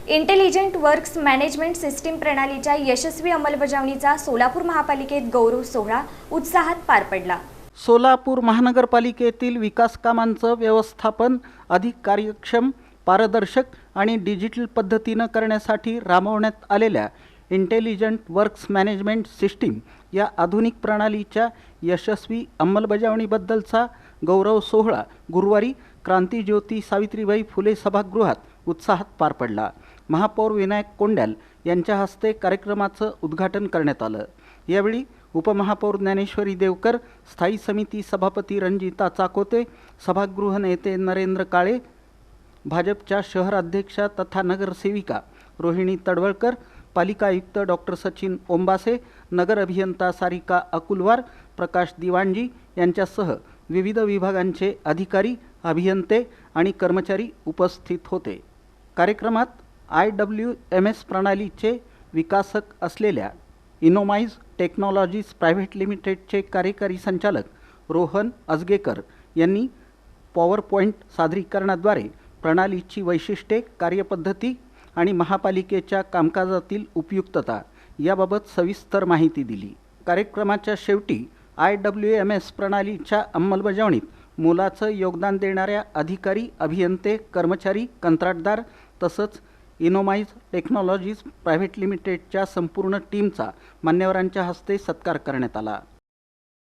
Intelligent works management system प्रणालीच्या यशस्वी अंमलबजावणीचा सोलापूर महापालिकेत गौरव सोहळा उत्साहात पार पडला। सोलापूर महानगरपालिकेतील विकास कामांचं व्यवस्थापन अधिक कार्यक्षम, पारदर्शक आणि डिजिटल पद्धतीने करण्यासाठी राबवण्यात आलेल्या इंटेलिजंट वर्क्स मॅनेजमेंट सिस्टीम या आधुनिक प्रणालीच्या यशस्वी अंमलबजावणीबद्दलचा गौरव सोहळा गुरुवारी क्रांतिज्योती सावित्रीबाई फुले सभागृहात उत्साहात पार पडला। महापौर विनायक कोंड्याल यांच्या हस्ते कार्यक्रमाचं उद्घाटन करण्यात आलं। यावेळी उपमहापौर ज्ञानेश्वरी देवकर, स्थायी समिती सभापती रणजिता चाकोते, सभागृह नेते नरेंद्र काळे, भाजपच्या शहर अध्यक्षा तथा नगरसेविका रोहिणी तडवळकर, पालिका आयुक्त डॉक्टर सचिन ओंबासे, नगर अभियंता सारिका अकुलवार, प्रकाश दिवाणजी यांच्यासह विविध विभागांचे अधिकारी, अभियंते आणि कर्मचारी उपस्थित होते। कार्यक्रमात IWMS प्रणालीचे विकासक असलेल्या इनोमाइज टेक्नॉलॉजीज प्रायव्हेट लिमिटेडचे कार्यकारी संचालक रोहन अजगेकर यांनी पॉवरपॉईंट सादरीकरणाद्वारे प्रणालीची वैशिष्ट्ये, कार्यपद्धती आणि महापालिकेच्या कामकाजातील उपयुक्तता याबाबत सविस्तर माहिती दिली। कार्यक्रमाच्या शेवटी IWMS प्रणालीच्या अंमलबजावणीत मोलाचं योगदान देणाऱ्या अधिकारी, अभियंते, कर्मचारी, कंत्राटदार तसंच इनोमाइज टेक्नॉलॉजीज प्रायव्हेट लिमिटेडच्या संपूर्ण टीमचा मान्यवरांच्या हस्ते सत्कार करण्यात आला।